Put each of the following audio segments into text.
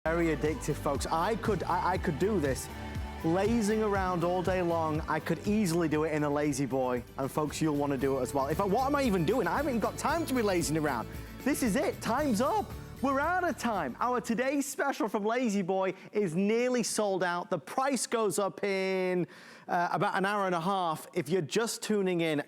Very addictive, folks. I could do this. Lazing around all day long, I could easily do it in a LaZBoy. And folks, you'll want to do it as well. In fact, what am I even doing? I haven't even got time to be lazing around. This is it, time's up. We're out of time. Our today's special from LaZBoy is nearly sold out. The price goes up in about an hour and a half. If you're just tuning in,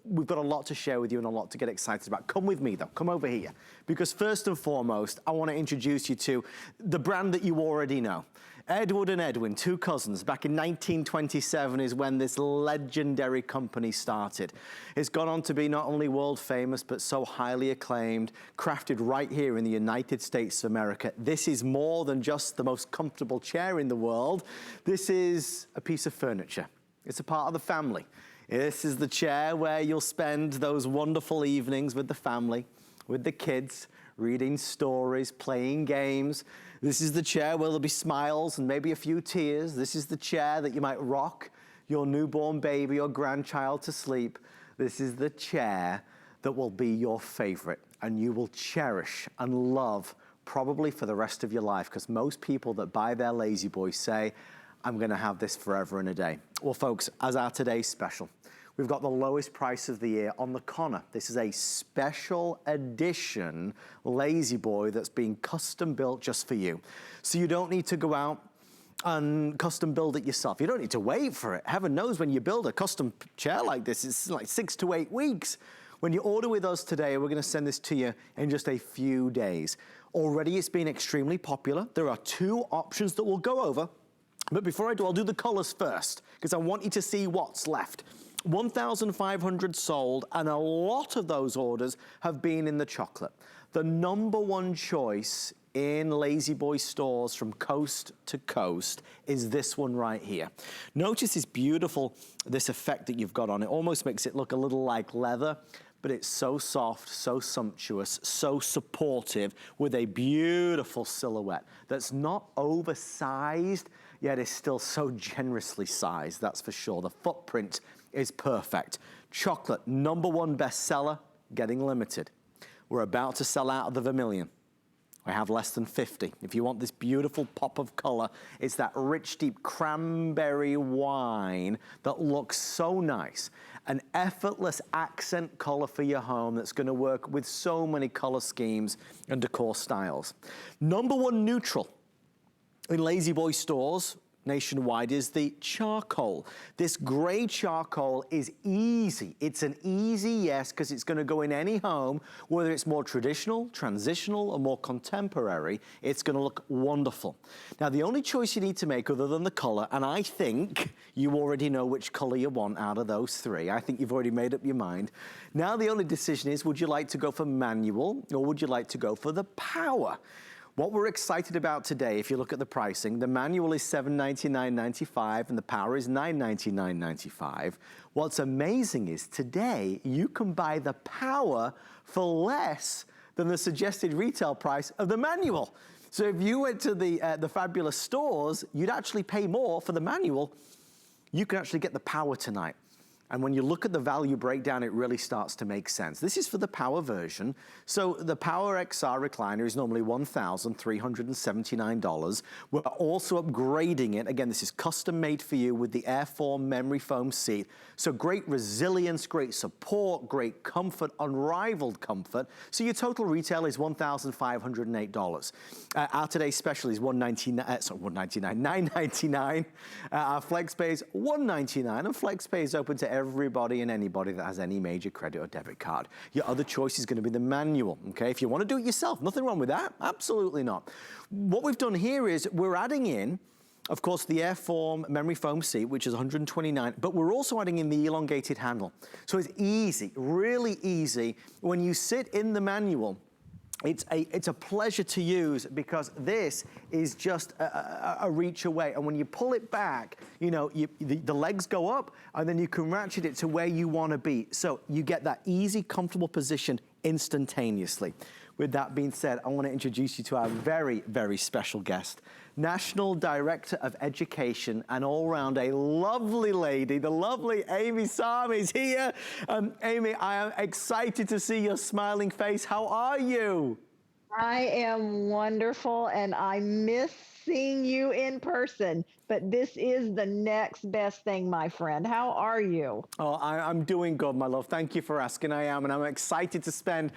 we've got a lot to share with you and a lot to get excited about. Come with me though, come over here. Because first and foremost, I want to introduce you to the brand that you already know. Edward and Edwin, two cousins, back in 1927 is when this legendary company started. It's gone on to be not only world famous, but so highly acclaimed, crafted right here in the United States of America. This is more than just the most comfortable chair in the world. This is a piece of furniture. It's a part of the family. This is the chair where you'll spend those wonderful evenings with the family, with the kids, reading stories, playing games. This is the chair where there'll be smiles and maybe a few tears. This is the chair that you might rock your newborn baby or grandchild to sleep. This is the chair that will be your favorite and you will cherish and love probably for the rest of your life, because most people that buy their LaZBoy say, I'm gonna have this forever and a day. Well, folks, as our today's special, we've got the lowest price of the year on the Connor. This is a special edition LaZBoy that's being custom built just for you. So you don't need to go out and custom build it yourself. You don't need to wait for it. Heaven knows when you build a custom chair like this, it's like 6 to 8 weeks. When you order with us today, we're gonna send this to you in just a few days. Already it's been extremely popular. There are 2 options that we'll go over. But before I do, I'll do the colors first, because I want you to see what's left. 1,500 sold, and a lot of those orders have been in the chocolate. The #1 choice in LaZBoy stores from coast to coast is this one right here. Notice this beautiful, this effect that you've got on it. Almost makes it look a little like leather, but it's so soft, so sumptuous, so supportive, with a beautiful silhouette that's not oversized, yet is still so generously sized, that's for sure. The footprint is perfect. Chocolate, #1 bestseller, getting limited. We're about to sell out of the vermilion. I have less than 50. If you want this beautiful pop of color, it's that rich, deep cranberry wine that looks so nice. An effortless accent color for your home that's gonna work with so many color schemes and decor styles. #1 neutral in LaZBoy stores nationwide is the charcoal. This gray charcoal is easy. It's an easy yes, because it's gonna go in any home, whether it's more traditional, transitional, or more contemporary, it's gonna look wonderful. Now, the only choice you need to make other than the color, and I think you already know which color you want out of those 3. I think you've already made up your mind. Now, the only decision is, would you like to go for manual, or would you like to go for the power? What we're excited about today, if you look at the pricing, the manual is $799.95 and the power is $999.95. What's amazing is today you can buy the power for less than the suggested retail price of the manual. So if you went to the fabulous stores, you'd actually pay more for the manual. You can actually get the power tonight. And when you look at the value breakdown, it really starts to make sense. This is for the power version. So the Power XR recliner is normally $1,379. We're also upgrading it. Again, this is custom made for you with the AirForm memory foam seat. So great resilience, great support, great comfort, unrivaled comfort. So your total retail is $1,508. Our today's special is $999. Our FlexPay is $199, and FlexPay is open to everybody and anybody that has any major credit or debit card. Your other choice is gonna be the manual, okay? If you wanna do it yourself, nothing wrong with that, absolutely not. What we've done here is we're adding in, of course, the AirForm memory foam seat, which is $129, but we're also adding in the elongated handle. So it's easy, really easy. When you sit in the manual, it's a pleasure to use, because this is just a reach away. And when you pull it back, you know, the legs go up, and then you can ratchet it to where you want to be. So you get that easy, comfortable position instantaneously. With that being said, I want to introduce you to our very, very special guest, National Director of Education and all-round a lovely lady, the lovely Amy Sam is here. Amy, I am excited to see your smiling face. How are you? I am wonderful and I miss seeing you in person, but this is the next best thing, my friend. How are you? Oh, I'm doing good, my love. Thank you for asking. I am, and I'm excited to spend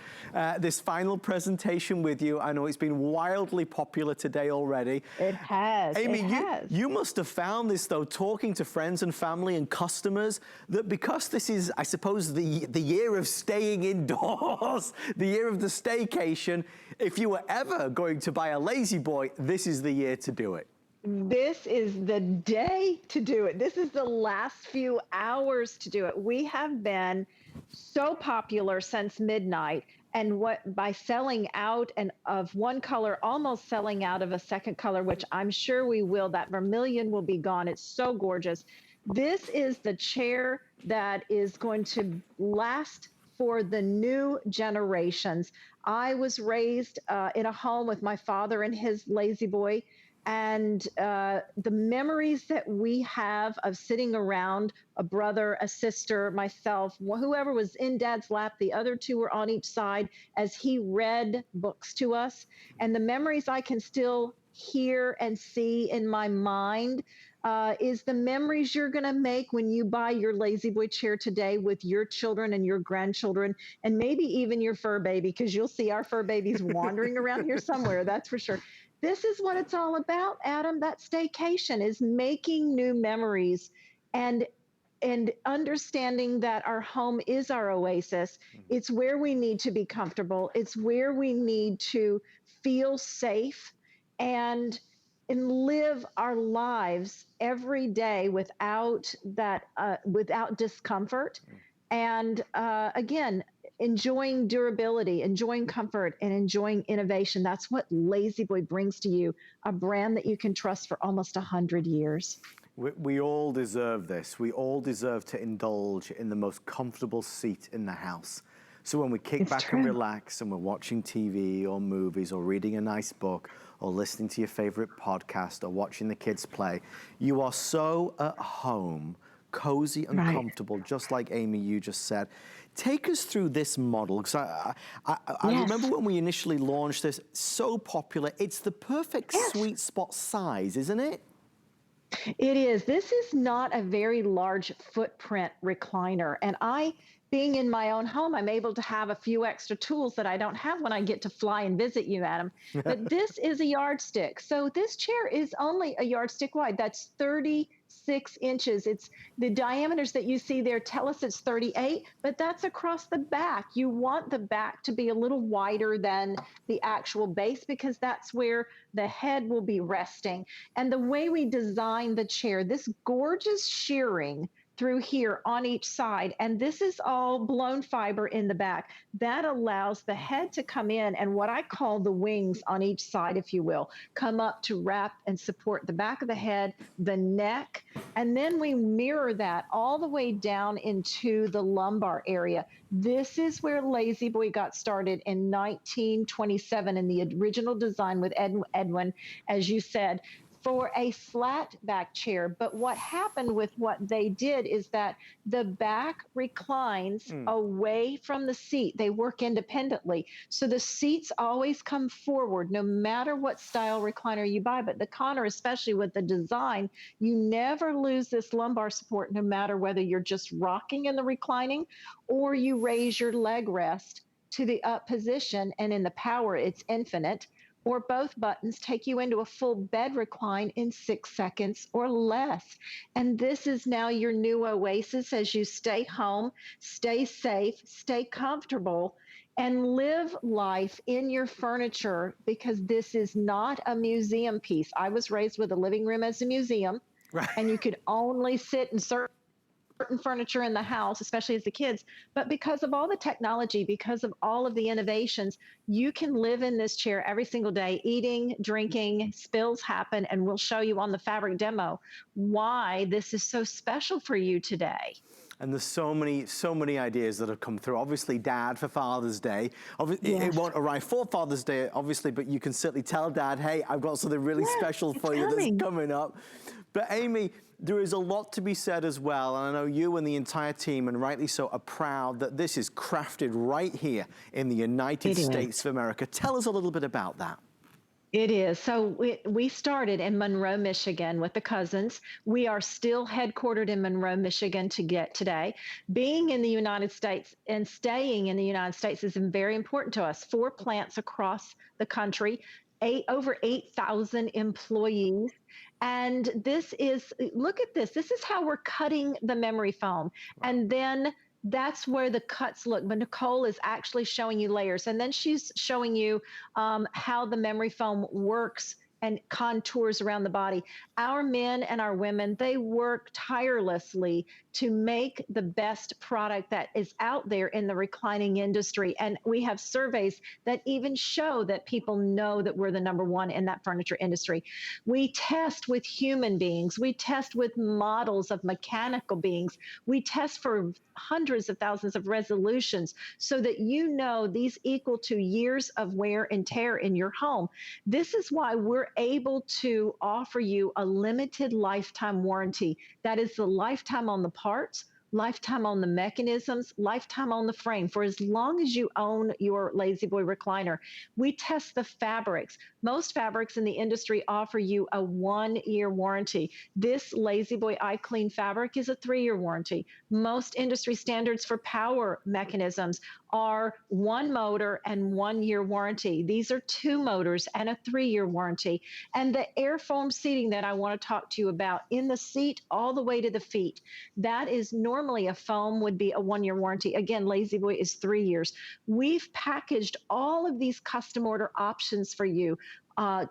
this final presentation with you. I know it's been wildly popular today already. It has. Amy, It you, has. you must have found this, though, talking to friends and family and customers, that because this is, I suppose, the year of staying indoors, the year of the staycation, if you were ever going to buy a LaZBoy, this is the year to do it. This is the day to do it. This is the last few hours to do it. We have been so popular since midnight, and what by selling out and of one color, almost selling out of a second color, which I'm sure we will. That vermilion will be gone. It's so gorgeous. This is the chair that is going to last for the new generations. I was raised in a home with my father and his LaZBoy, and the memories that we have of sitting around, a brother, a sister, myself, whoever was in dad's lap, the other two were on each side as he read books to us. And the memories I can still hear and see in my mind is the memories you're going to make when you buy your LaZBoy chair today with your children and your grandchildren, and maybe even your fur baby, because you'll see our fur babies wandering around here somewhere, that's for sure. This is what it's all about, Adam. That staycation is making new memories and understanding that our home is our oasis. It's where we need to be comfortable. It's where we need to feel safe and live our lives every day without without discomfort. And again, enjoying durability, enjoying comfort, and enjoying innovation. That's what LaZBoy brings to you, a brand that you can trust for almost 100 years. We all deserve this. We all deserve to indulge in the most comfortable seat in the house. So when we kick back and relax and we're watching TV or movies or reading a nice book or listening to your favorite podcast or watching the kids play, you are so at home, cozy and comfortable, just like Amy, you just said. Take us through this model, because I remember when we initially launched this, so popular. It's the perfect sweet spot size, isn't it? It is. This is not a very large footprint recliner. And being in my own home, I'm able to have a few extra tools that I don't have when I get to fly and visit you, Adam. But this is a yardstick. So this chair is only a yardstick wide. That's 36 inches. It's the diameters that you see there tell us it's 38, but that's across the back. You want the back to be a little wider than the actual base because that's where the head will be resting. And the way we design the chair, this gorgeous shearing through here on each side. And this is all blown fiber in the back. That allows the head to come in and what I call the wings on each side, if you will, come up to wrap and support the back of the head, the neck, and then we mirror that all the way down into the lumbar area. This is where LaZBoy got started in 1927 in the original design with Edwin, as you said, for a flat back chair. But what happened with what they did is that the back reclines away from the seat. They work independently. So the seats always come forward no matter what style recliner you buy. But the Connor, especially with the design, you never lose this lumbar support no matter whether you're just rocking in the reclining or you raise your leg rest to the up position. And in the power, it's infinite, or both buttons take you into a full bed recline in 6 seconds or less. And this is now your new oasis as you stay home, stay safe, stay comfortable, and live life in your furniture, because this is not a museum piece. I was raised with a living room as a museum, and you could only sit in certain furniture in the house, especially as the kids. But because of all the technology, because of all of the innovations, you can live in this chair every single day, eating, drinking, spills happen, and we'll show you on the fabric demo why this is so special for you today. And there's so many ideas that have come through. Obviously, Dad for Father's Day. It Yes. won't arrive for Father's Day, obviously, but you can certainly tell Dad, hey, I've got something really Yes, special it's for you that's coming. coming up. But Amy, there is a lot to be said as well, and I know you and the entire team, and rightly so, are proud that this is crafted right here in the United It is. States of America. Tell us a little bit about that. It is. So we started in Monroe, Michigan with the cousins. We are still headquartered in Monroe, Michigan to get today. Being in the United States and staying in the United States is very important to us. 4 plants across the country, over 8,000 employees. And this is, look at this. This is how we're cutting the memory foam. Wow. And then that's where the cuts look. But Nicole is actually showing you layers. And then she's showing you how the memory foam works and contours around the body. Our men and our women, they work tirelessly to make the best product that is out there in the reclining industry. And we have surveys that even show that people know that we're the #1 in that furniture industry. We test with human beings. We test with models of mechanical beings. We test for hundreds of thousands of resolutions so that you know these equal to years of wear and tear in your home. This is why we're able to offer you a limited lifetime warranty. That is the lifetime on the parts, lifetime on the mechanisms, lifetime on the frame for as long as you own your LaZBoy recliner. We test the fabrics. Most fabrics in the industry offer you a 1-year warranty. This LaZBoy IClean fabric is a 3-year warranty. Most industry standards for power mechanisms are 1 motor and 1-year warranty. These are 2 motors and a 3-year warranty. And the AirForm seating that I want to talk to you about in the seat all the way to the feet, that is normally a foam would be a 1-year warranty. Again, LaZBoy is 3 years. We've packaged all of these custom order options for you.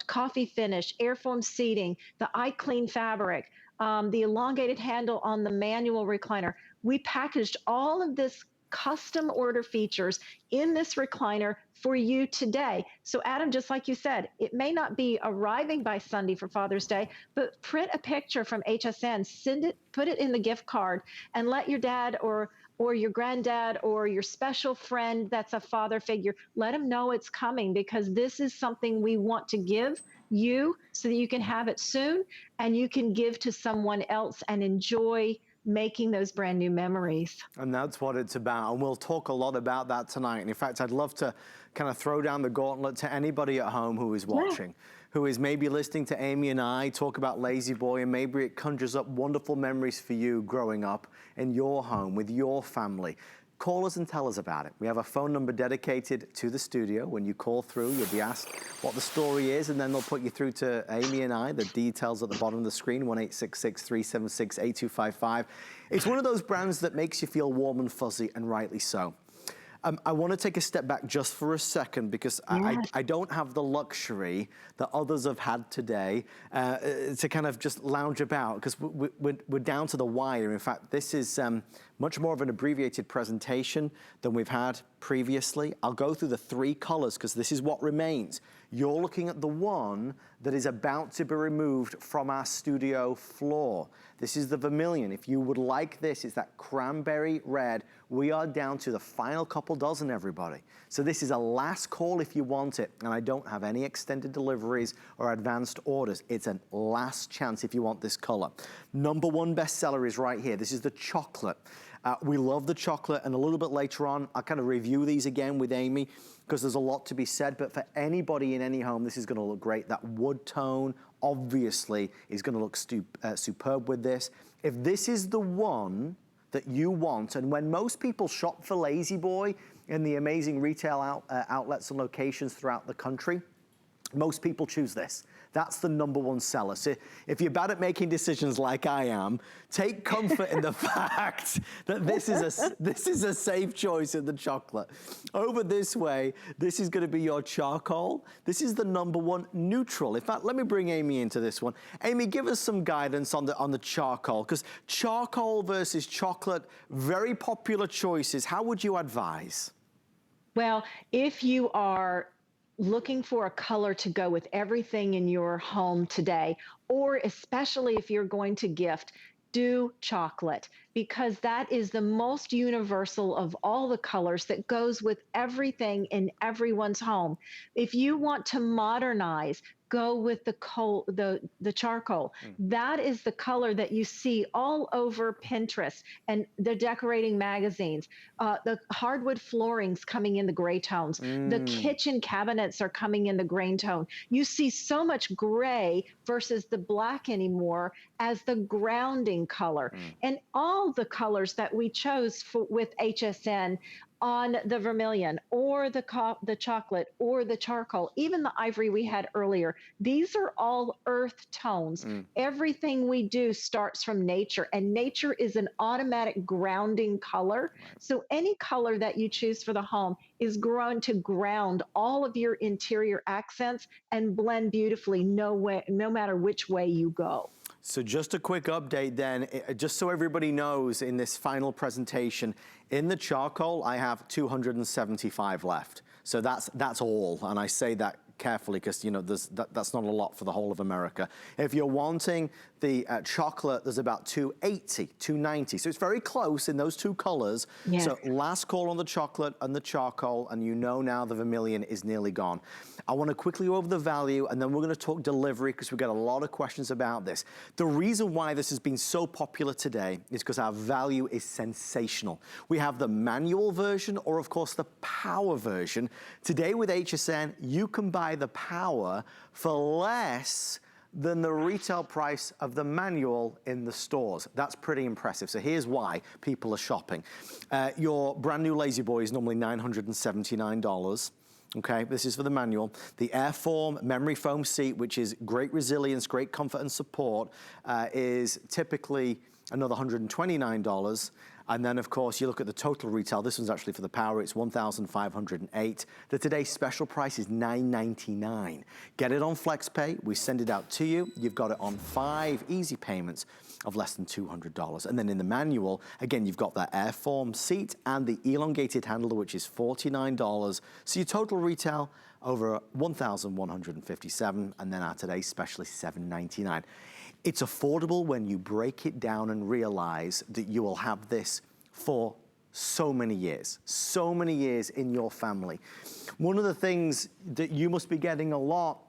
Coffee finish, AirForm seating, the IClean fabric, the elongated handle on the manual recliner. We packaged all of this custom order features in this recliner for you today. So Adam, just like you said, it may not be arriving by Sunday for Father's Day, but print a picture from HSN, send it, put it in the gift card, and let your dad or your granddad or your special friend that's a father figure, let them know it's coming, because this is something we want to give you so that you can have it soon and you can give to someone else and enjoy making those brand new memories. And that's what it's about. And we'll talk a lot about that tonight. And in fact, I'd love to kind of throw down the gauntlet to anybody at home who is watching, who is maybe listening to Amy and I talk about LaZBoy, and maybe it conjures up wonderful memories for you growing up in your home with your family. Call us and tell us about it. We have a phone number dedicated to the studio. When you call through, you'll be asked what the story is, and then they'll put you through to Amy and I. The details at the bottom of the screen, 1-866-376-8255. It's one of those brands that makes you feel warm and fuzzy, and rightly so. I want to take a step back just for a second, because I don't have the luxury that others have had today to kind of just lounge about, because we're down to the wire. In fact, this is much more of an abbreviated presentation than we've had previously. I'll go through the 3 colors because this is what remains. You're looking at the one that is about to be removed from our studio floor. This is the vermilion. If you would like this, it's that cranberry red. We are down to the final couple dozen, everybody. So this is a last call if you want it, and I don't have any extended deliveries or advanced orders. It's a last chance if you want this color. #1 bestseller is right here. This is the chocolate. We love the chocolate, and a little bit later on, I'll kind of review these again with Amy, because there's a lot to be said, but for anybody in any home, this is gonna look great. That wood tone, obviously, is gonna look superb with this. If this is the one that you want, and when most people shop for LaZBoy in the amazing retail outlets and locations throughout the country, most people choose this. That's the #1 seller. So if you're bad at making decisions like I am, take comfort in the fact that this is a safe choice in the chocolate. Over this way, this is gonna be your charcoal. This is the #1 neutral. In fact, let me bring Amy into this one. Amy, give us some guidance on the charcoal, because charcoal versus chocolate, very popular choices. How would you advise? Well, if you are looking for a color to go with everything in your home today, or especially if you're going to gift, do chocolate because that is the most universal of all the colors that goes with everything in everyone's home. If you want to modernize, go with the charcoal. Mm. That is the color that you see all over Pinterest and the decorating magazines. The hardwood floorings coming in the gray tones. The Mm. kitchen cabinets are coming in the green tone. You see so much gray versus the black anymore as the grounding color. Mm. And all the colors that we chose with HSN on the vermilion or the chocolate or the charcoal, even the ivory we had earlier, these are all earth tones. Mm. Everything we do starts from nature, and nature is an automatic grounding color. Right. So any color that you choose for the home is going to ground all of your interior accents and blend beautifully no matter which way you go. So just a quick update then, just so everybody knows in this final presentation, in the charcoal, I have 275 left. So that's all, and I say that carefully because, you know, that's not a lot for the whole of America. If you're wanting the chocolate, there's about 280, 290. So it's very close in those two colors. Yes. So last call on the chocolate and the charcoal, and you know now the vermilion is nearly gone. I want to quickly go over the value, and then we're going to talk delivery because we've got a lot of questions about this. The reason why this has been so popular today is because our value is sensational. We have the manual version or, of course, the power version. Today with HSN, you can buy the power for less than the retail price of the manual in the stores. That's pretty impressive. So here's why people are shopping. Your brand new LaZBoy is normally $979. Okay, this is for the manual. The AirForm memory foam seat, which is great resilience, great comfort and support, is typically another $129. And then, of course, you look at the total retail. This one's actually for the power. It's $1,508. The today's special price is $999. Get it on FlexPay. We send it out to you. You've got it on 5 easy payments of less than $200. And then in the manual, again, you've got that AirForm seat and the elongated handle, which is $49. So your total retail over $1,157, and then our today's special is $799. It's affordable when you break it down and realize that you will have this for so many years in your family. One of the things that you must be getting a lot,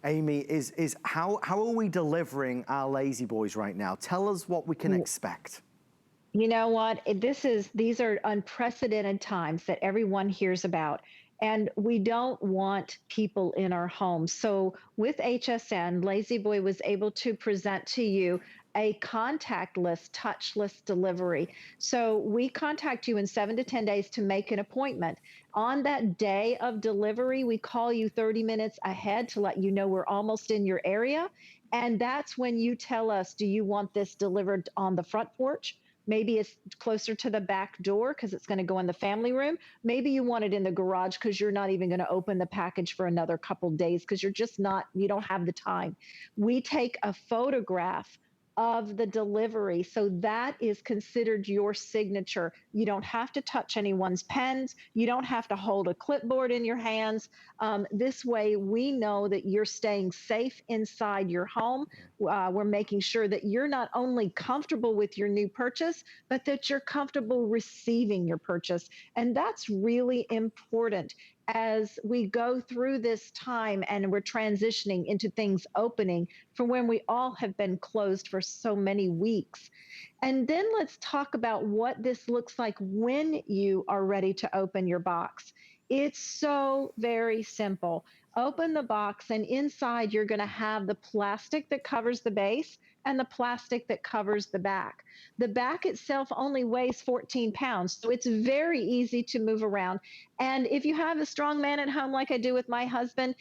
Amy, is how are we delivering our LaZBoys right now? Tell us what we can expect. You know what? These are unprecedented times that everyone hears about. And we don't want people in our homes. So with HSN, LaZBoy was able to present to you a contactless, touchless delivery. So we contact you in 7 to 10 days to make an appointment. On that day of delivery, we call you 30 minutes ahead to let you know we're almost in your area. And that's when you tell us, do you want this delivered on the front porch? Maybe it's closer to the back door because it's going to go in the family room. Maybe you want it in the garage because you're not even going to open the package for another couple days because you don't have the time. We take a photograph of the delivery. So that is considered your signature. You don't have to touch anyone's pens. You don't have to hold a clipboard in your hands. This way, we know that you're staying safe inside your home. We're making sure that you're not only comfortable with your new purchase, but that you're comfortable receiving your purchase. And that's really important as we go through this time and we're transitioning into things opening from when we all have been closed for so many weeks. And then let's talk about what this looks like when you are ready to open your box. It's so very simple. Open the box, and inside you're going to have the plastic that covers the base and the plastic that covers the back. The back itself only weighs 14 pounds, so it's very easy to move around. And if you have a strong man at home, like I do with my husband,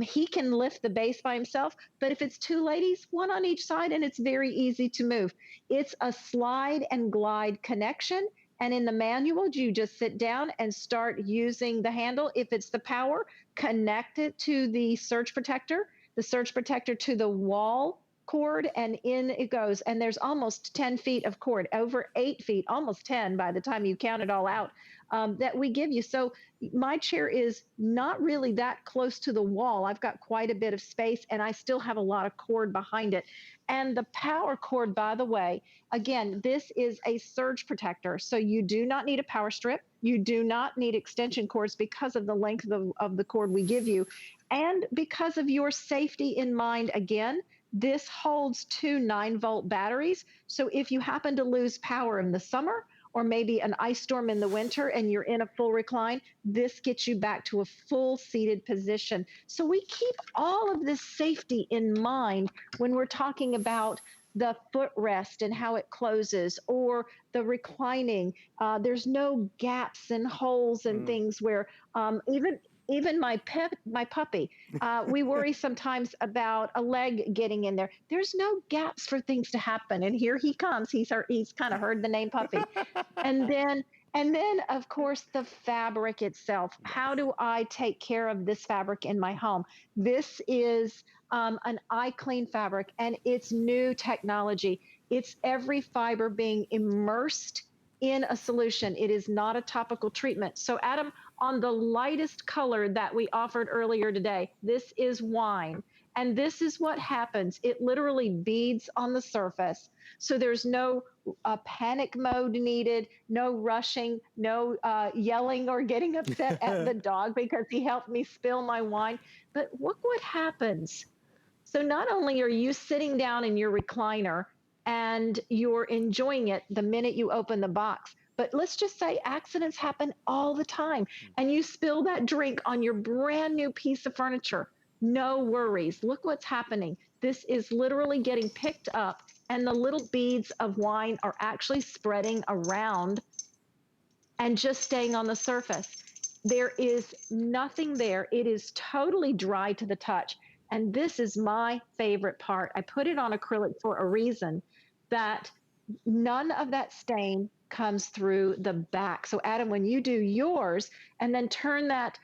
he can lift the base by himself. But if it's 2 ladies, 1 on each side, and it's very easy to move. It's a slide and glide connection. And in the manual, you just sit down and start using the handle. If it's the power, connect it to the surge protector to the wall cord and in it goes. And there's almost 10 feet of cord, over 8 feet, almost 10 by the time you count it all out, that we give you. So my chair is not really that close to the wall. I've got quite a bit of space and I still have a lot of cord behind it. And the power cord, by the way, again, this is a surge protector. So you do not need a power strip. You do not need extension cords because of the length of the cord we give you. And because of your safety in mind, again, this holds 2 9-volt batteries. So if you happen to lose power in the summer, or maybe an ice storm in the winter and you're in a full recline, this gets you back to a full seated position. So we keep all of this safety in mind when we're talking about the footrest and how it closes, or the reclining. There's no gaps and holes and things where even my puppy, we worry sometimes about a leg getting in there. There's no gaps for things to happen. And here he comes. He's kind of heard the name puppy. And then of course the fabric itself. How do I take care of this fabric in my home? This is an IClean fabric, and it's new technology. It's every fiber being immersed in a solution. It is not a topical treatment. So Adam, on the lightest color that we offered earlier today, this is wine. And this is what happens. It literally beads on the surface. So there's no panic mode needed, no rushing, no yelling or getting upset at the dog because he helped me spill my wine. But look what happens. So not only are you sitting down in your recliner and you're enjoying it the minute you open the box, but let's just say accidents happen all the time and you spill that drink on your brand new piece of furniture. No worries. Look what's happening. This is literally getting picked up and the little beads of wine are actually spreading around and just staying on the surface. There is nothing there. It is totally dry to the touch. And this is my favorite part. I put it on acrylic for a reason, that none of that stain comes through the back. So Adam, when you do yours and then turn that,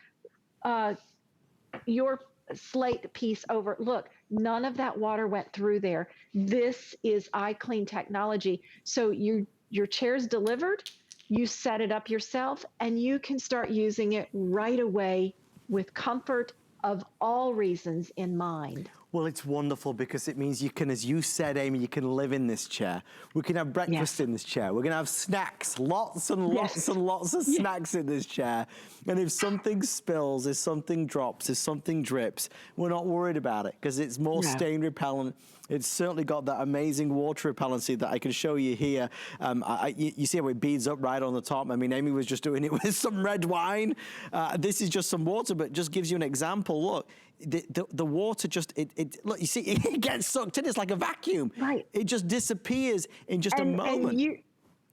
your slate piece over, look, none of that water went through there. This is IClean technology. So your chair's delivered, you set it up yourself, and you can start using it right away with comfort of all reasons in mind. Well, it's wonderful because it means you can, as you said, Amy, you can live in this chair. We can have breakfast in this chair. We're gonna have snacks, lots and lots and lots of snacks in this chair. And if something spills, if something drops, if something drips, we're not worried about it because it's more stain repellent. It's certainly got that amazing water repellency that I can show you here. You see how it beads up right on the top. I mean, Amy was just doing it with some red wine. This is just some water, but just gives you an example. Look, the water just, look, you see, it gets sucked in. It's like a vacuum. Right. It just disappears in just a moment.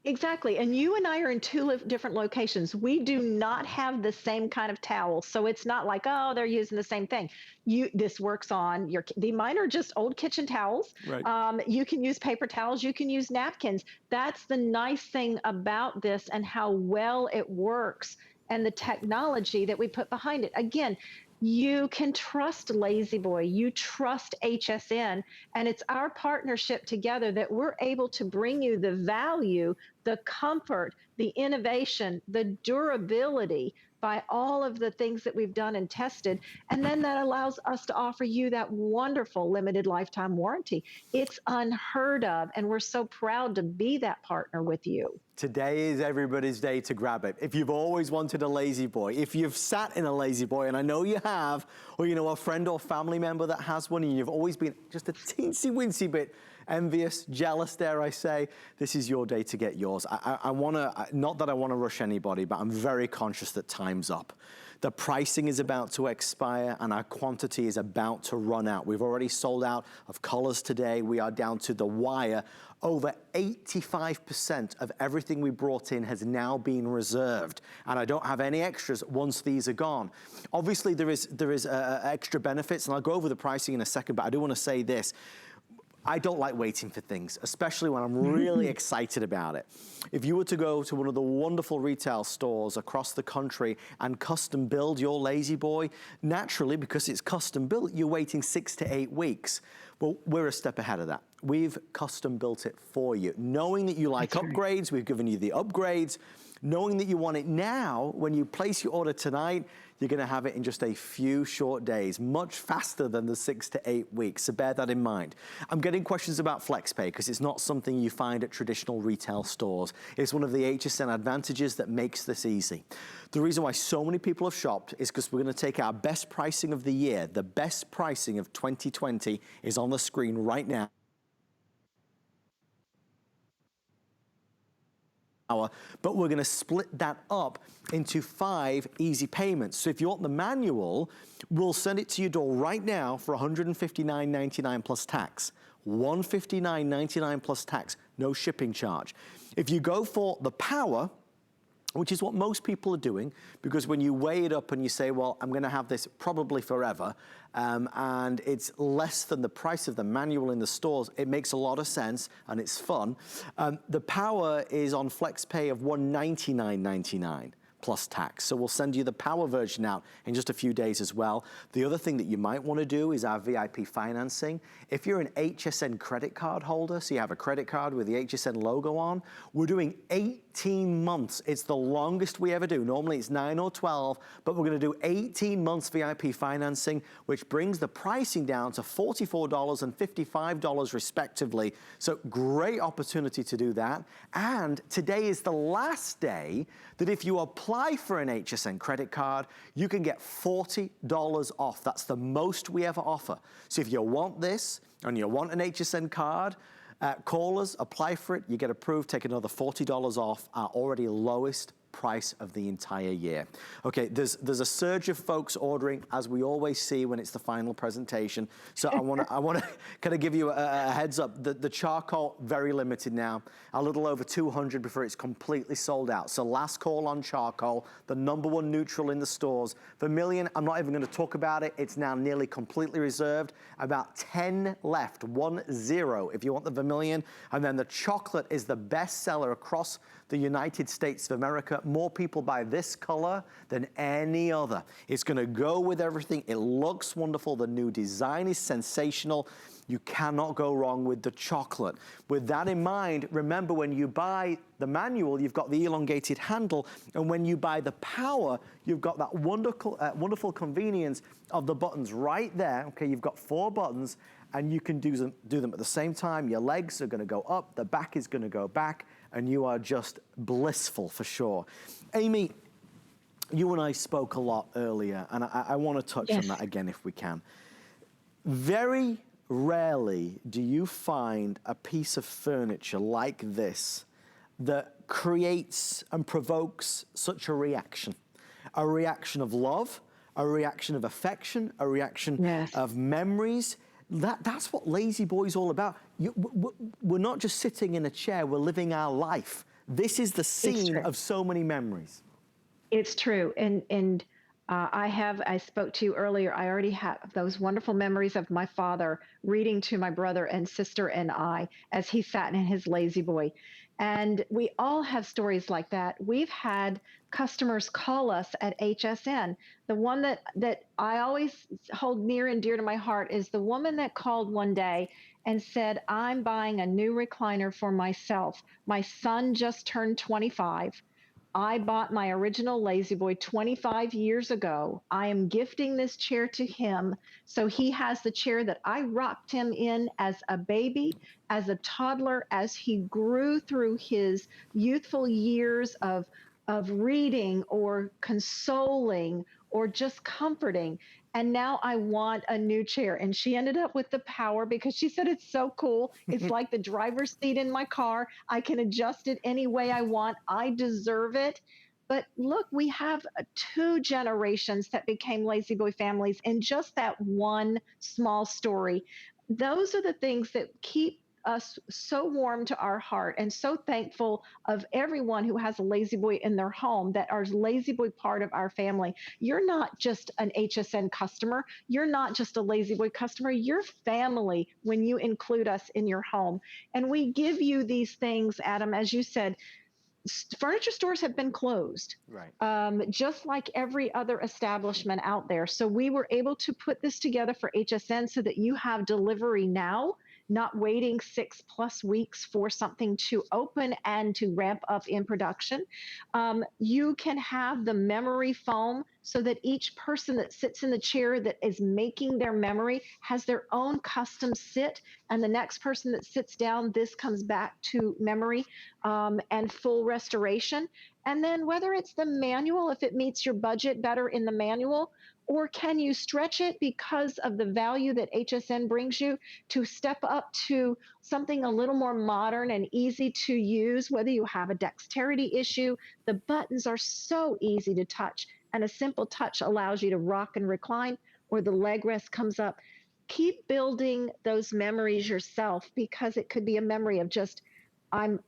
Exactly. And you and I are in 2 different locations. We do not have the same kind of towels. So it's not like, oh, they're using the same thing. This works on mine are just old kitchen towels. Right. You can use paper towels. You can use napkins. That's the nice thing about this and how well it works and the technology that we put behind it. Again, you can trust LaZBoy, you trust HSN, and it's our partnership together that we're able to bring you the value, the comfort, the innovation, the durability by all of the things that we've done and tested. And then that allows us to offer you that wonderful limited lifetime warranty. It's unheard of, and we're so proud to be that partner with you. Today is everybody's day to grab it. If you've always wanted a LaZBoy, if you've sat in a LaZBoy, and I know you have, or you know a friend or family member that has one, and you've always been just a teensy-weensy bit envious, jealous, dare I say, this is your day to get yours. I wanna, not that I wanna rush anybody, but I'm very conscious that time's up. The pricing is about to expire and our quantity is about to run out. We've already sold out of colors today. We are down to the wire. Over 85% of everything we brought in has now been reserved, and I don't have any extras once these are gone. Obviously, there is extra benefits, and I'll go over the pricing in a second, but I do want to say this. I don't like waiting for things, especially when I'm really excited about it. If you were to go to one of the wonderful retail stores across the country and custom build your LaZBoy, naturally, because it's custom built, you're waiting 6 to 8 weeks. Well, we're a step ahead of that. We've custom built it for you. Knowing that you like upgrades, we've given you the upgrades. Knowing that you want it now, when you place your order tonight, you're gonna have it in just a few short days, much faster than the 6 to 8 weeks, so bear that in mind. I'm getting questions about FlexPay because it's not something you find at traditional retail stores. It's one of the HSN advantages that makes this easy. The reason why so many people have shopped is because we're gonna take our best pricing of the year. The best pricing of 2020 is on the screen right now. But we're gonna split that up into 5 easy payments. So if you want the manual, we'll send it to your door right now for $159.99 plus tax. $159.99 plus tax, no shipping charge. If you go for the power, which is what most people are doing, because when you weigh it up and you say, well, I'm gonna have this probably forever, and it's less than the price of the manual in the stores, it makes a lot of sense and it's fun. The power is on FlexPay of $199.99 plus tax. So we'll send you the power version out in just a few days as well. The other thing that you might want to do is our VIP financing. If you're an HSN credit card holder, so you have a credit card with the HSN logo on, we're doing 18 months. It's the longest we ever do. Normally it's 9 or 12, but we're going to do 18 months VIP financing, which brings the pricing down to $44 and $55 respectively. So great opportunity to do that. And today is the last day that if you apply for an HSN credit card, you can get $40 off. That's the most we ever offer. So if you want this and you want an HSN card, call us, apply for it, you get approved, take another $40 off our already lowest price of the entire year. Okay, there's a surge of folks ordering, as we always see when it's the final presentation. So I want to kind of give you a heads up. The charcoal, very limited now, a little over 200 before it's completely sold out. So last call on charcoal, the #1 neutral in the stores. Vermilion, I'm not even going to talk about it. It's now nearly completely reserved. About 10 left, 10 if you want the vermilion. And then the chocolate is the best seller across the United States of America. More people buy this color than any other. It's gonna go with everything. It looks wonderful. The new design is sensational. You cannot go wrong with the chocolate. With that in mind, remember when you buy the manual, you've got the elongated handle, and when you buy the power, you've got that wonderful convenience of the buttons right there. Okay, you've got 4 buttons, and you can do them at the same time. Your legs are gonna go up, the back is gonna go back, and you are just blissful for sure. Amy, you and I spoke a lot earlier, and I want to touch on that again if we can. Very rarely do you find a piece of furniture like this that creates and provokes such a reaction of love, a reaction of affection, a reaction of memories. That's what LaZBoy's all about. We're not just sitting in a chair, we're living our life. This is the scene of so many memories. It's true. And I spoke to you earlier, I already have those wonderful memories of my father reading to my brother and sister and I as he sat in his LaZBoy. And we all have stories like that. We've had customers call us at HSN. The one that I always hold near and dear to my heart is the woman that called one day and said, I'm buying a new recliner for myself. My son just turned 25. I bought my original LaZBoy 25 years ago. I am gifting this chair to him. So he has the chair that I rocked him in as a baby, as a toddler, as he grew through his youthful years of reading or consoling or just comforting. And now I want a new chair. And she ended up with the power because she said, it's so cool. It's like the driver's seat in my car. I can adjust it any way I want. I deserve it. But look, we have 2 generations that became LaZBoy families in just that one small story. Those are the things that keep so warm to our heart and so thankful of everyone who has a LaZBoy in their home, that are LaZBoy part of our family. You're not just an HSN customer. You're not just a LaZBoy customer. You're family when you include us in your home. And we give you these things, Adam, as you said. Furniture stores have been closed, Right. just like every other establishment out there. So we were able to put this together for HSN so that you have delivery now, not waiting 6+ weeks for something to open and to ramp up in production. You can have the memory foam so that each person that sits in the chair that is making their memory has their own custom sit, and the next person that sits down, this comes back to memory and full restoration. And then whether it's the manual, if it meets your budget better in the manual, or can you stretch it because of the value that HSN brings you to step up to something a little more modern and easy to use, whether you have a dexterity issue, the buttons are so easy to touch, and a simple touch allows you to rock and recline, or the leg rest comes up. Keep building those memories yourself, because it could be a memory of just, I'm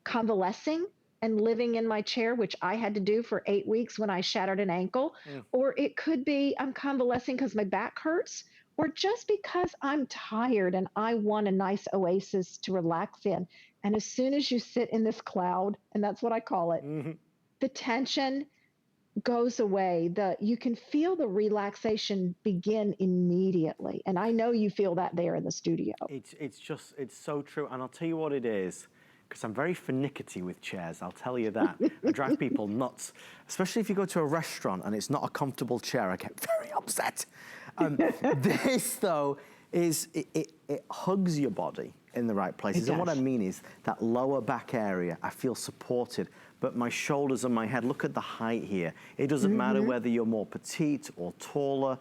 convalescing and living in my chair, which I had to do for 8 weeks when I shattered an ankle. Or it could be I'm convalescing because my back hurts, or just because I'm tired and I want a nice oasis to relax in. And as soon as you sit in this cloud, and that's what I call it, the tension goes away. You can feel the relaxation begin immediately. And I know you feel that there in the studio. It's so true. And I'll tell you what it is, because I'm very finicky with chairs, I'll tell you that. I drive people nuts, especially if you go to a restaurant and it's not a comfortable chair. I get very upset. This, though, it hugs your body in the right places. And what I mean is that lower back area, I feel supported, but my shoulders and my head, look at the height here. It doesn't matter whether you're more petite or taller.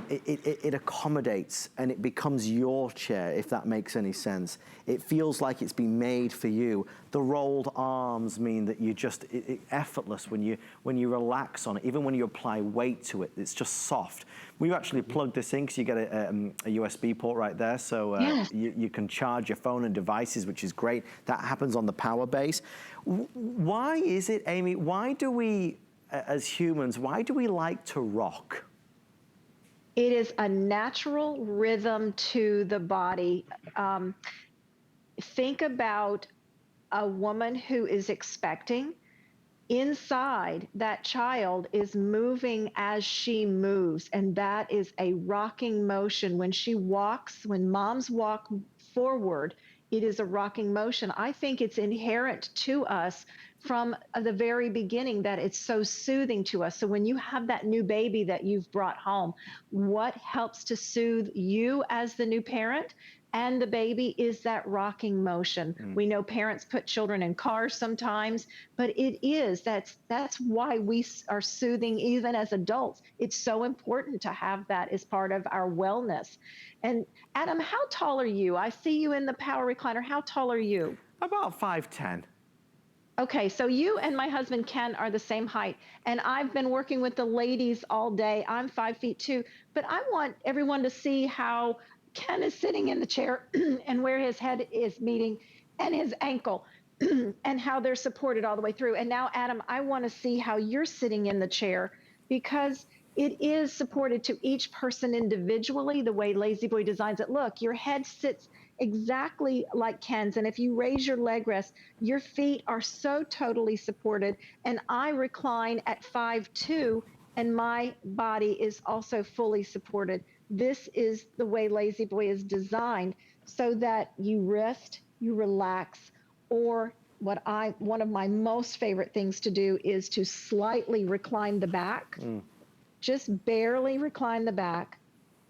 It accommodates, and it becomes your chair, if that makes any sense. It feels like it's been made for you. The rolled arms mean that you just, effortless when you relax on it. Even when you apply weight to it, it's just soft. We've actually plugged this in because you get a USB port right there, so you can charge your phone and devices, which is great. That happens on the power base. Why is it, Amy, why do we, as humans, why do we like to rock? It is a natural rhythm to the body. Think about a woman who is expecting. Inside, that child is moving as she moves, and that is a rocking motion. When she walks, when moms walk forward, it is a rocking motion. I think it's inherent to us from the very beginning that it's so soothing to us. So when you have that new baby that you've brought home, what helps to soothe you as the new parent and the baby is that rocking motion. We know parents put children in cars sometimes, but that's why we are soothing even as adults. It's so important to have that as part of our wellness. And Adam, how tall are you? I see you in the power recliner. How tall are you? About 5'10". Okay, so you and my husband Ken are the same height, and I've been working with the ladies all day. I'm 5'2", but I want everyone to see how Ken is sitting in the chair and where his head is meeting and his ankle and how they're supported all the way through. And now, Adam, I want to see how you're sitting in the chair, because it is supported to each person individually, the way LaZBoy designs it. Look, your head sits exactly like Ken's, and if you raise your leg rest, your feet are so totally supported. And I recline at 5'2", and my body is also fully supported. This is the way LaZBoy is designed, so that you rest, you relax, or one of my most favorite things to do is to slightly recline the back, just barely recline the back.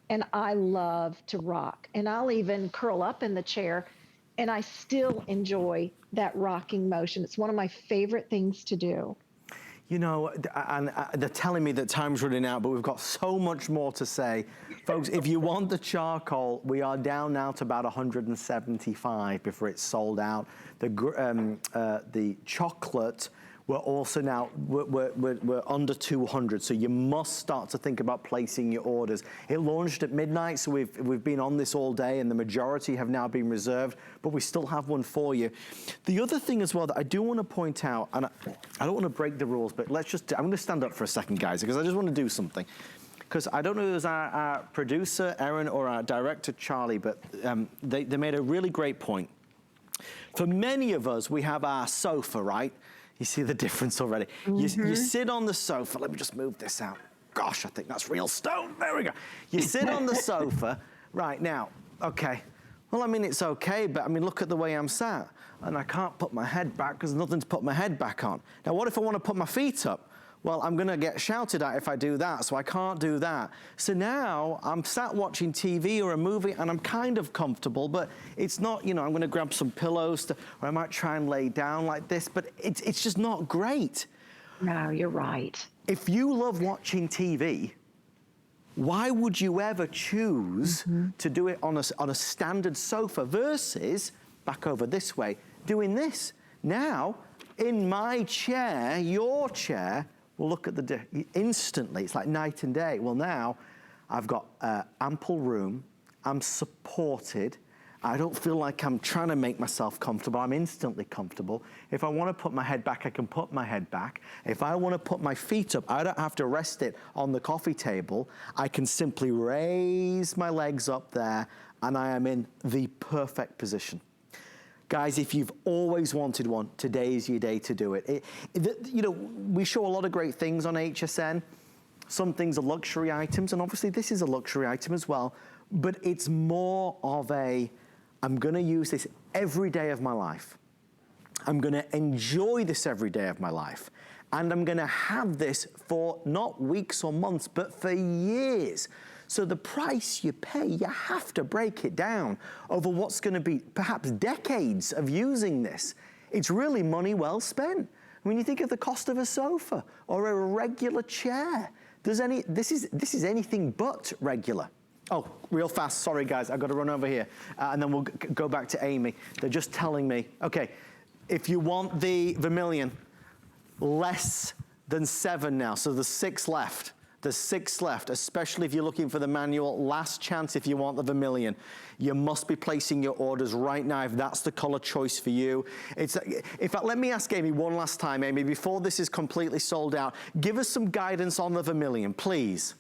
And I love to rock, and I'll even curl up in the chair, and I still enjoy that rocking motion. It's one of my favorite things to do. You know, and they're telling me that time's running out, but we've got so much more to say. Folks, if you want the charcoal, we are down now to about 175 before it's sold out. The chocolate, We're also now, we're under 200, so you must start to think about placing your orders. It launched at midnight, so we've been on this all day, and the majority have now been reserved, but we still have one for you. The other thing as well that I do want to point out, and I don't want to break the rules, but I'm going to stand up for a second, guys, because I just want to do something. Because I don't know if it was our producer, Erin, or our director, Charlie, but they made a really great point. For many of us, we have our sofa, right? You see the difference already. You sit on the sofa. Let me just move this out. Gosh, I think that's real stone. There we go. You sit on the sofa. Right, now, okay. Well, I mean, it's okay, but I mean, look at the way I'm sat. And I can't put my head back because there's nothing to put my head back on. Now, what if I want to put my feet up? Well, I'm gonna get shouted at if I do that, so I can't do that. So now I'm sat watching TV or a movie and I'm kind of comfortable, but it's not, you know, I'm gonna grab some pillows or I might try and lay down like this, but it's just not great. No, you're right. If you love watching TV, why would you ever choose to do it on a standard sofa versus, back over this way, doing this? Now, in my chair, your chair, we'll look at instantly, it's like night and day. Well, now I've got ample room, I'm supported, I don't feel like I'm trying to make myself comfortable, I'm instantly comfortable. If I want to put my head back, I can put my head back. If I want to put my feet up, I don't have to rest it on the coffee table. I can simply raise my legs up there and I am in the perfect position. Guys, if you've always wanted one, today is your day to do it. You know, we show a lot of great things on HSN. Some things are luxury items, and obviously this is a luxury item as well, but it's more of I'm gonna use this every day of my life. I'm gonna enjoy this every day of my life. And I'm gonna have this for not weeks or months, but for years. So the price you pay, you have to break it down over what's gonna be perhaps decades of using this. It's really money well spent. When you think of the cost of a sofa or a regular chair, this is anything but regular. Oh, real fast, sorry guys, I've got to run over here. And then we'll go back to Amy. They're just telling me, okay, if you want the vermilion, less than 7 now, so there's 6 left. There's 6 left, especially if you're looking for the manual. Last chance if you want the vermilion. You must be placing your orders right now if that's the color choice for you. In fact, let me ask Amy one last time, Amy, before this is completely sold out, give us some guidance on the vermilion, please.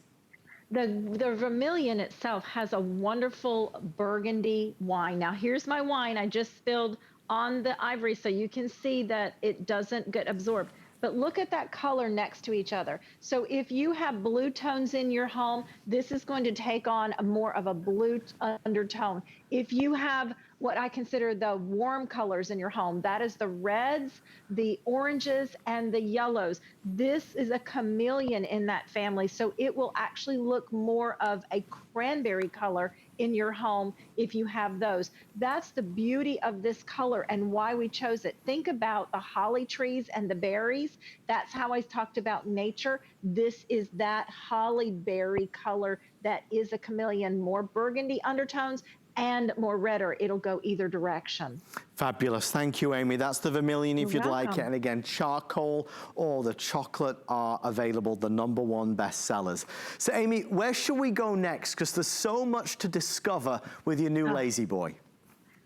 The vermilion itself has a wonderful burgundy wine. Now, here's my wine. I just spilled on the ivory so you can see that it doesn't get absorbed. But look at that color next to each other. So if you have blue tones in your home, this is going to take on more of a blue undertone. If you have what I consider the warm colors in your home, that is the reds, the oranges, and the yellows. This is a chameleon in that family, so it will actually look more of a cranberry color in your home if you have those. That's the beauty of this color and why we chose it. Think about the holly trees and the berries. That's how I talked about nature. This is that holly berry color that is a chameleon, more burgundy undertones and more redder. It'll go either direction. Fabulous, thank you, Amy. That's the vermilion if You're you'd like it. welcome. And again, charcoal or the chocolate are available, the #1 bestsellers. So Amy, where should we go next? Because there's so much to discover with your new LaZBoy.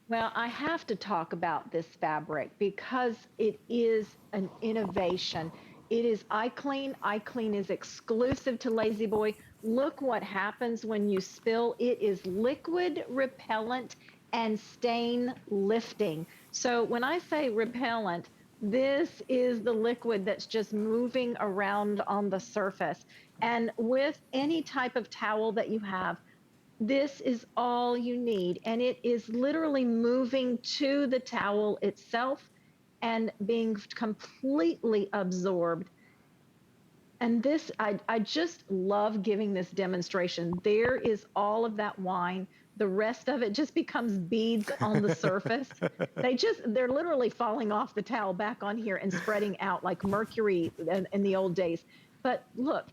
Well, I have to talk about this fabric because it is an innovation. It is IClean. IClean is exclusive to LaZBoy. Look what happens when you spill. It is liquid repellent and stain lifting. So when I say repellent, this is the liquid that's just moving around on the surface. And with any type of towel that you have, this is all you need. And it is literally moving to the towel itself and being completely absorbed. And this, I just love giving this demonstration. There is all of that wine. The rest of it just becomes beads on the surface. They're literally falling off the towel back on here and spreading out like mercury in the old days. But look,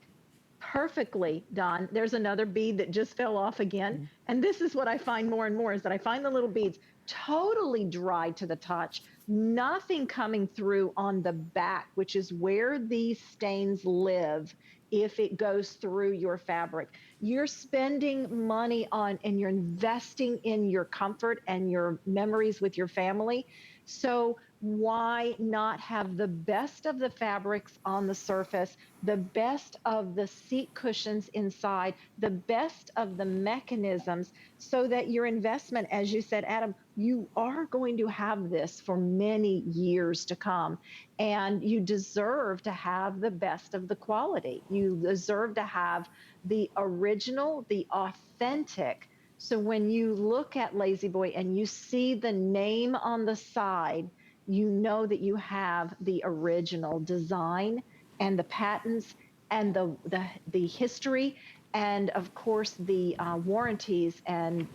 perfectly done. There's another bead that just fell off again. And this is what I find more and more is that I find the little beads totally dry to the touch, nothing coming through on the back, which is where these stains live if it goes through your fabric. You're spending money on and you're investing in your comfort and your memories with your family. So why not have the best of the fabrics on the surface, the best of the seat cushions inside, the best of the mechanisms, so that your investment, as you said, Adam, you are going to have this for many years to come. And you deserve to have the best of the quality. You deserve to have the original, the authentic. So when you look at LaZBoy and you see the name on the side, you know that you have the original design and the patents and the history, and of course the warranties and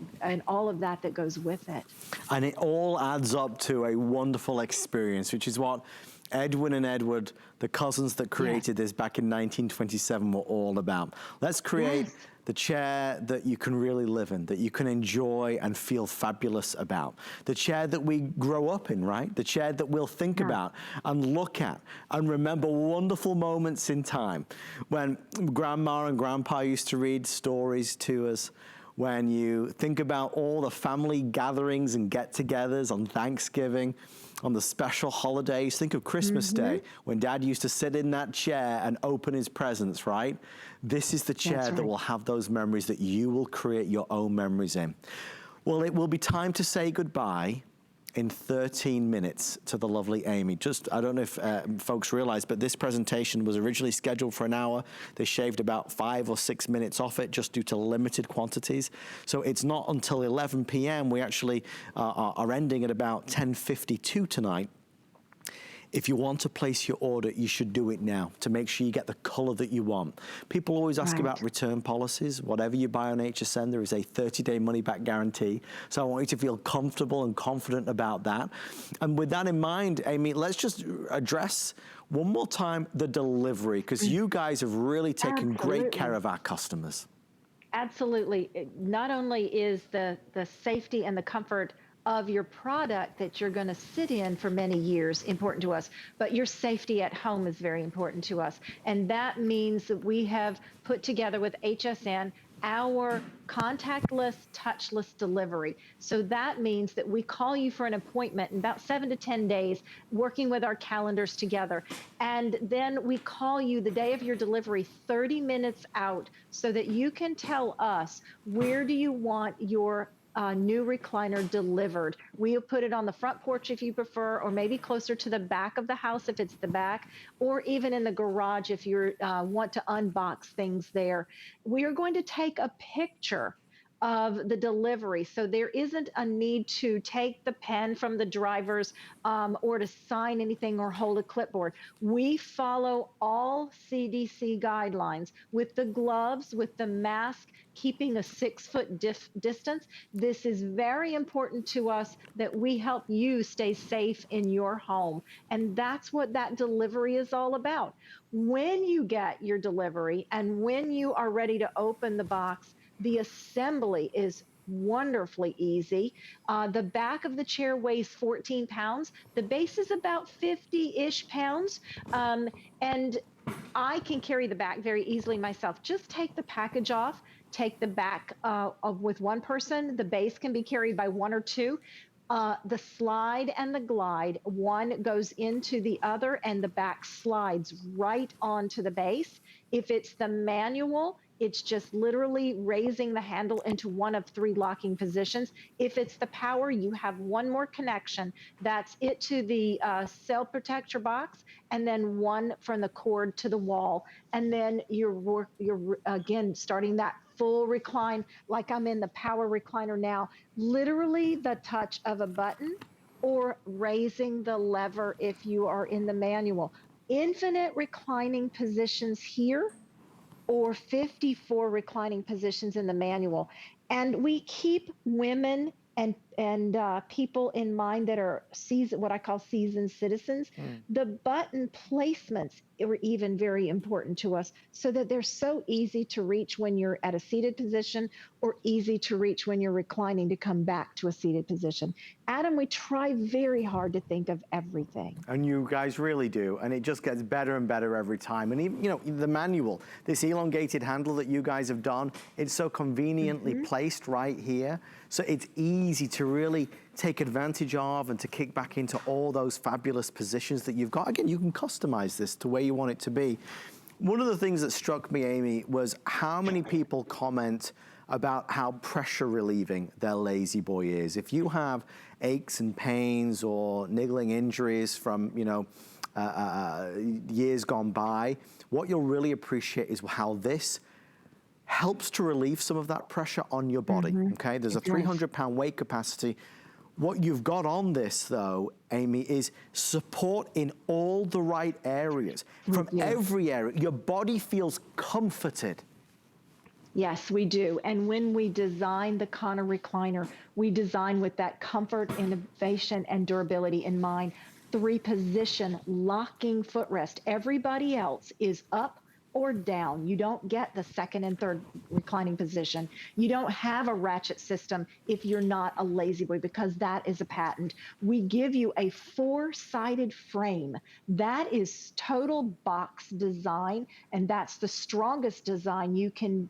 all of that that goes with it. And it all adds up to a wonderful experience, which is what Edwin and Edward, the cousins that created this back in 1927, were all about. Let's create the chair that you can really live in, that you can enjoy and feel fabulous about. The chair that we grow up in, right? The chair that we'll think about and look at and remember wonderful moments in time. When Grandma and Grandpa used to read stories to us, when you think about all the family gatherings and get-togethers on Thanksgiving, on the special holidays. Think of Christmas Day, when Dad used to sit in that chair and open his presents, right? This is the chair that will have those memories that you will create your own memories in. Well, it will be time to say goodbye in 13 minutes to the lovely Amy. Just, I don't know if folks realize, but this presentation was originally scheduled for an hour. They shaved about 5 or 6 minutes off it just due to limited quantities. So it's not until 11 p.m. We actually are ending at about 10:52 tonight. If you want to place your order, you should do it now to make sure you get the color that you want. People always ask about return policies. Whatever you buy on HSN, there is a 30-day money-back guarantee. So I want you to feel comfortable and confident about that. And with that in mind, Amy, let's just address one more time the delivery, because you guys have really taken great care of our customers. Absolutely. Not only is the safety and the comfort of your product that you're going to sit in for many years important to us, but your safety at home is very important to us. And that means that we have put together with HSN our contactless, touchless delivery. So that means that we call you for an appointment in about 7 to 10 days, working with our calendars together. And then we call you the day of your delivery 30 minutes out so that you can tell us, where do you want your new recliner delivered? We'll put it on the front porch if you prefer, or maybe closer to the back of the house if it's the back, or even in the garage if you want to unbox things there. We are going to take a picture of the delivery. So there isn't a need to take the pen from the drivers or to sign anything or hold a clipboard. We follow all CDC guidelines with the gloves, with the mask, keeping a 6-foot distance. This is very important to us that we help you stay safe in your home. And that's what that delivery is all about. When you get your delivery and when you are ready to open the box, the assembly is wonderfully easy. The back of the chair weighs 14 pounds. The base is about 50-ish pounds. And I can carry the back very easily myself. Just take the package off, take the back with one person. The base can be carried by one or two. The slide and the glide, one goes into the other and the back slides right onto the base. If it's the manual, it's just literally raising the handle into one of 3 locking positions. If it's the power, you have one more connection. That's it to the cell protector box, and then one from the cord to the wall. And then you're again starting that full recline, like I'm in the power recliner now, literally the touch of a button or raising the lever if you are in the manual. Infinite reclining positions here, or 54 reclining positions in the manual. And we keep women and people in mind that are what I call seasoned citizens. The button placements are even very important to us, so that they're so easy to reach when you're at a seated position, or easy to reach when you're reclining to come back to a seated position. Adam, we try very hard to think of everything. And you guys really do, and it just gets better and better every time. And even, you know, the manual, this elongated handle that you guys have done, it's so conveniently placed right here. So it's easy to really take advantage of and to kick back into all those fabulous positions that you've got. Again, you can customize this to where you want it to be. One of the things that struck me, Amy, was how many people comment about how pressure relieving their LaZBoy is. If you have aches and pains or niggling injuries from, you know, years gone by, what you'll really appreciate is how this helps to relieve some of that pressure on your body, okay? There's a 300-pound weight capacity. What you've got on this, though, Amy, is support in all the right areas. From every area, your body feels comforted. Yes, we do. And when we design the Connor recliner, we design with that comfort, innovation, and durability in mind. 3-position locking footrest. Everybody else is up or down. You don't get the second and third reclining position. You don't have a ratchet system if you're not a LaZBoy, because that is a patent. We give you a 4-sided frame. That is total box design, and that's the strongest design you can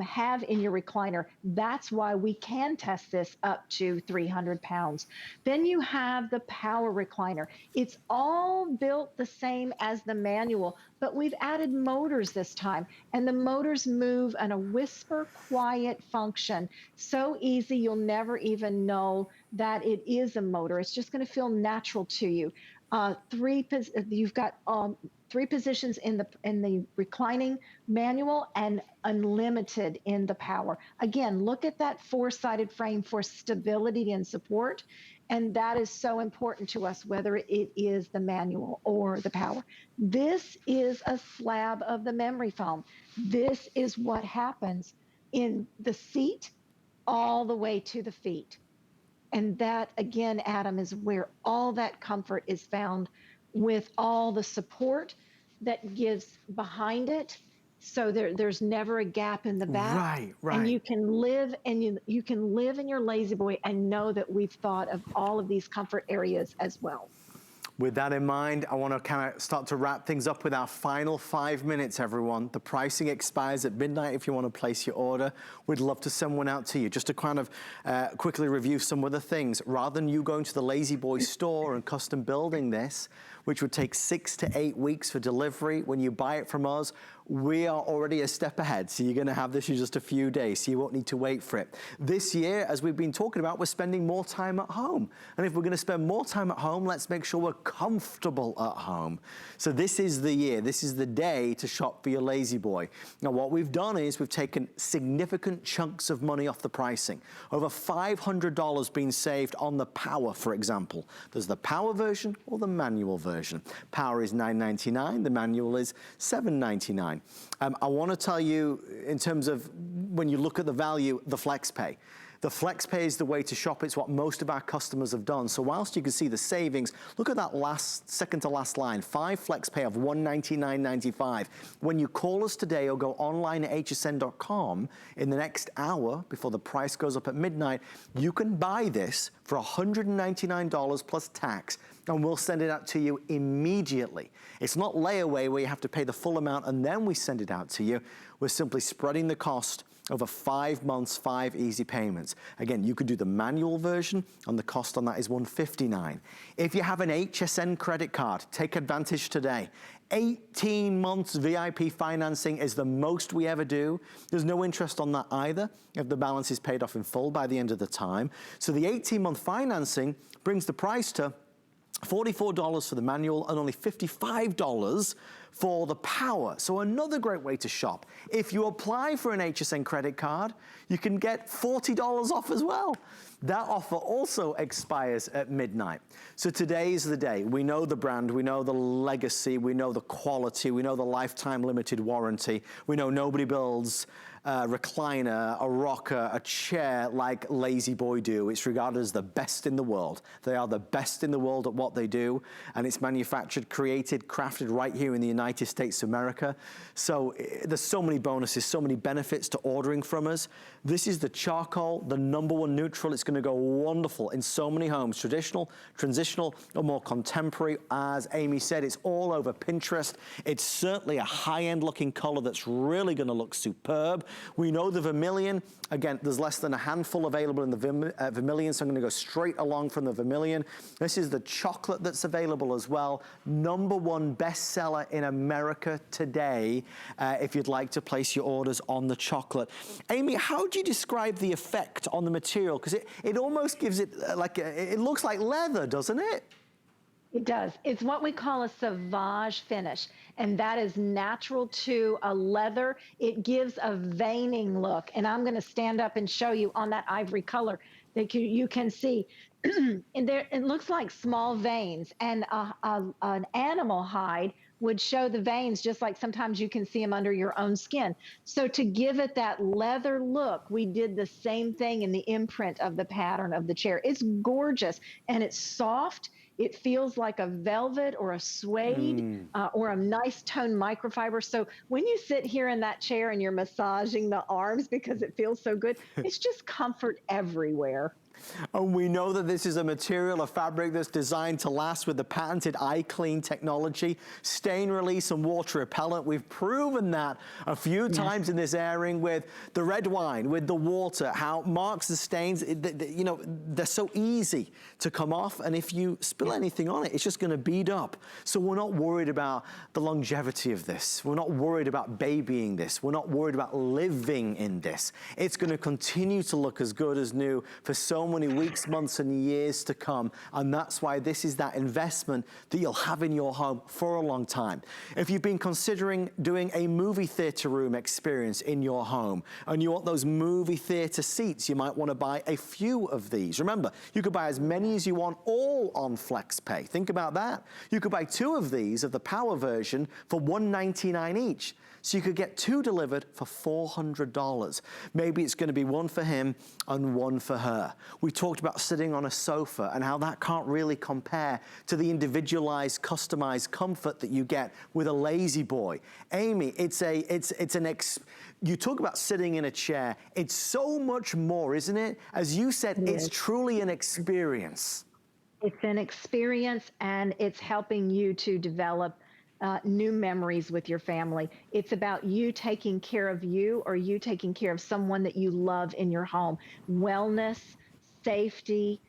have in your recliner. That's why we can test this up to 300 pounds. Then you have the power recliner. It's all built the same as the manual, but we've added motors this time, and the motors move in a whisper quiet function. So easy, you'll never even know that it is a motor. It's just going to feel natural to you. You've got 3 positions in the reclining manual and unlimited in the power. Again, look at that 4-sided frame for stability and support. And that is so important to us, whether it is the manual or the power. This is a slab of the memory foam. This is what happens in the seat all the way to the feet. And that, again, Adam, is where all that comfort is found, with all the support that gives behind it. So there's never a gap in the back. Right. And you can live, and you can live in your LaZBoy and know that we've thought of all of these comfort areas as well. With that in mind, I want to kind of start to wrap things up with our final 5 minutes, everyone. The pricing expires at midnight if you want to place your order. We'd love to send one out to you. Just to kind of quickly review some of the things. Rather than you going to the LaZBoy store and custom building this, which would take 6 to 8 weeks for delivery, when you buy it from us, we are already a step ahead. So you're going to have this in just a few days, so you won't need to wait for it. This year, as we've been talking about, we're spending more time at home. And if we're going to spend more time at home, let's make sure we're comfortable at home. So this is the year, this is the day to shop for your LaZBoy. Now, what we've done is we've taken significant chunks of money off the pricing. Over $500 being saved on the Power, for example. There's the Power version or the manual version. Power is $9.99, the manual is $7.99. I want to tell you, in terms of when you look at the value, the FlexPay. The FlexPay is the way to shop. It's what most of our customers have done. So whilst you can see the savings, look at that second to last line, 5 FlexPay of $199.95. When you call us today or go online at hsn.com in the next hour before the price goes up at midnight, you can buy this for $199 plus tax, and we'll send it out to you immediately. It's not layaway where you have to pay the full amount and then we send it out to you. We're simply spreading the cost over 5 months, 5 easy payments. Again, you could do the manual version, and the cost on that is $159. If you have an HSN credit card, take advantage today. 18 months VIP financing is the most we ever do. There's no interest on that either if the balance is paid off in full by the end of the time. So the 18-month financing brings the price to $44 for the manual and only $55 for the Power. So another great way to shop. If you apply for an HSN credit card, you can get $40 off as well. That offer also expires at midnight. So today is the day. We know the brand, we know the legacy, we know the quality, we know the lifetime limited warranty. We know nobody builds recliner, a rocker, a chair like LaZBoy do. It's regarded as the best in the world. They are the best in the world at what they do, and it's manufactured, created, crafted right here in the United States of America. So there's so many bonuses, so many benefits to ordering from us. This is the charcoal, the #1 neutral. It's gonna go wonderful in so many homes, traditional, transitional, or more contemporary. As Amy said, it's all over Pinterest. It's certainly a high-end looking color that's really gonna look superb. We know the vermilion, again, there's less than a handful available in the vermilion, so I'm gonna go straight along from the vermilion. This is the chocolate that's available as well. #1 bestseller in America today, if you'd like to place your orders on the chocolate. Amy, how do you describe the effect on the material? Because it almost gives it it looks like leather, doesn't it? It does. It's what we call a sauvage finish, and that is natural to a leather. It gives a veining look, and I'm going to stand up and show you on that ivory color that you can see. And there, it looks like small veins, and an animal hide would show the veins just like sometimes you can see them under your own skin. So to give it that leather look, we did the same thing in the imprint of the pattern of the chair. It's gorgeous, and it's soft. It feels like a velvet or a suede or a nice toned microfiber. So when you sit here in that chair and you're massaging the arms because it feels so good, it's just comfort everywhere. And we know that this is a material, a fabric that's designed to last with the patented IClean technology, stain release and water repellent. We've proven that a few times in this airing with the red wine, with the water, how marks the stains, you know, they're so easy to come off, and if you spill anything on it, it's just gonna bead up. So we're not worried about the longevity of this. We're not worried about babying this. We're not worried about living in this. It's gonna continue to look as good as new for so many weeks, months, and years to come. And that's why this is that investment that you'll have in your home for a long time. If you've been considering doing a movie theater room experience in your home and you want those movie theater seats, you might want to buy a few of these. Remember, you could buy as many as you want, all on FlexPay. Think about that. You could buy 2 of these of the power version for $199 each. So you could get 2 delivered for $400. Maybe it's going to be 1 for him and 1 for her. We talked about sitting on a sofa and how that can't really compare to the individualized, customized comfort that you get with a LaZBoy. Amy, you talk about sitting in a chair. It's so much more, isn't it? As you said, it's truly an experience. It's an experience, and it's helping you to develop new memories with your family. It's about you taking care of you, or you taking care of someone that you love in your home. Wellness, safety,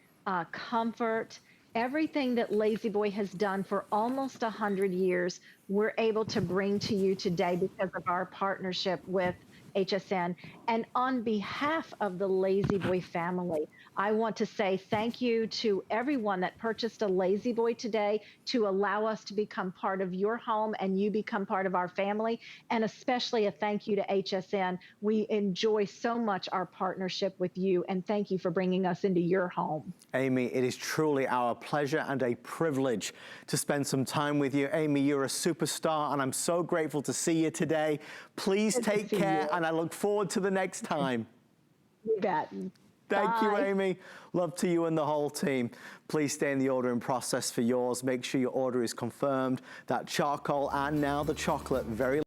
comfort, everything that LaZBoy has done for almost 100 years, we're able to bring to you today because of our partnership with HSN. And on behalf of the LaZBoy family, I want to say thank you to everyone that purchased a LaZBoy today to allow us to become part of your home and you become part of our family. And especially a thank you to HSN. We enjoy so much our partnership with you, and thank you for bringing us into your home. Amy, it is truly our pleasure and a privilege to spend some time with you. Amy, you're a superstar, and I'm so grateful to see you today. Please take care, and I look forward to the next time. You bet. Thank you, Amy. Love to you and the whole team. Please stay in the ordering process for yours. Make sure your order is confirmed. That charcoal and now the chocolate, very